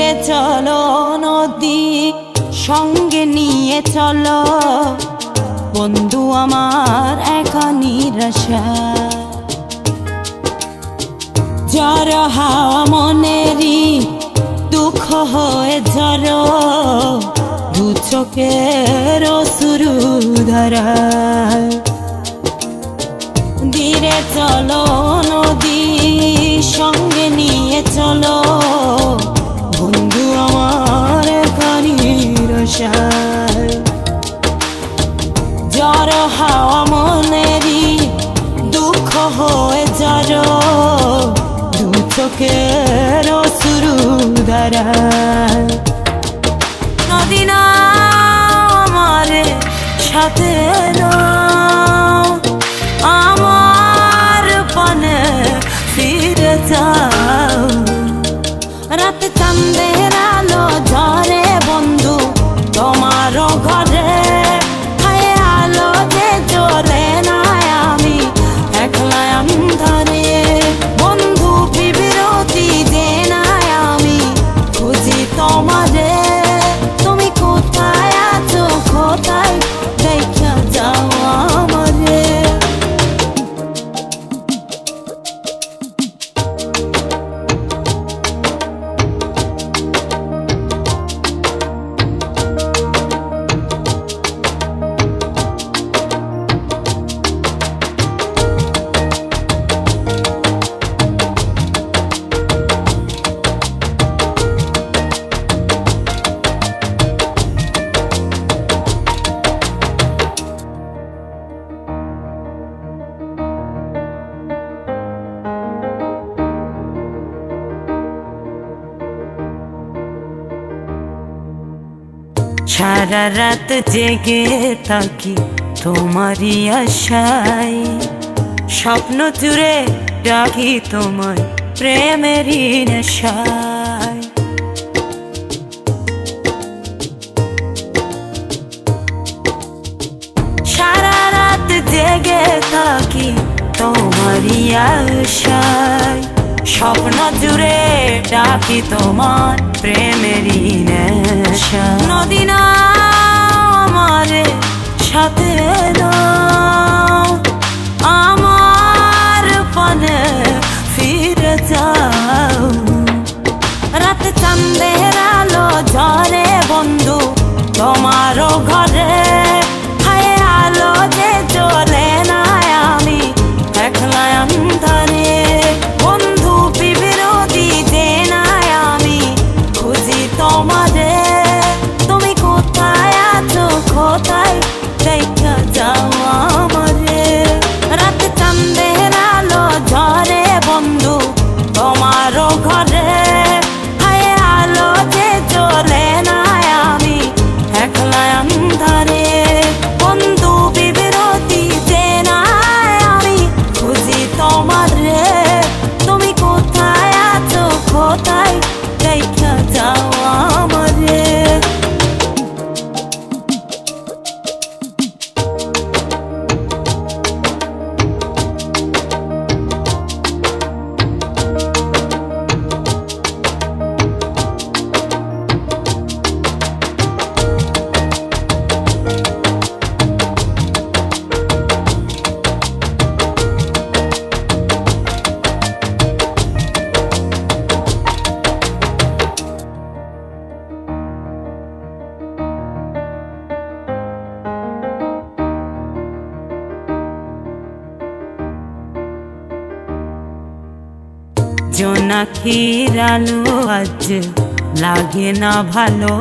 ধীরে চলো নদী সঙ্গে নিয়ে চলো বন্ধু আমার একা নিরাশা ঝড় হাওয়া মনেরই দুঃখ হয়ে ঝড় দু চোখের অশ্রু ধারা ধীরে চলো নদী সঙ্গে নিয়ে চলো বন্ধু আমার একা নিরাশা ঝড় হাওয়া মনেরই দুঃখ হয়ে ঝড় দু চোখের অশ্রু ধারা নদী না আমার সাথে আমার পানে ফিরে যাও রাত চাঁদের আলো ঝরে বন্ধু তোমারও ঘরে হায় আলো যে জ্বলে না আমি একলা ধরে বন্ধু বিরতি যে না আমি খুঁজি তোমারে তুমি কোথায় আছো কোথায় দেখা যাও আমারে সারা রাত জেগে থাকি তোমারই আশায় স্বপ্ন জুড়ে ডাকি তোমায় প্রেমেরই নেশায় সারা রাত জেগে থাকি তোমারই আশায় স্বপ্ন জুড়ে ডাকি তোমার প্রেমেরই নেশা নদী না আমার সাথে আমার পানে ফিরে যাও রাত চাঁদের আলো ঝরে বন্ধু তোমারও ঘরে হায় আলো যে জ্বলে না আমি একলা ধরে বন্ধু বিরতি যে না আমি খুঁজি তোমারে তুমি কোথায় আছো কোথায় দেখা যাও আমারে রাত চাঁদের আলো ঝরে বন্ধু তোমারও ঘরে হায় আলো যে জ্বলে না আমি একলা ধরে বন্ধু বিরতি যে না আমি খুঁজি তোমারে তুমি কোথায় আছো কোথায় দেখা যাও আমারে জোনাকির আলো আজ লাগে না ভালো।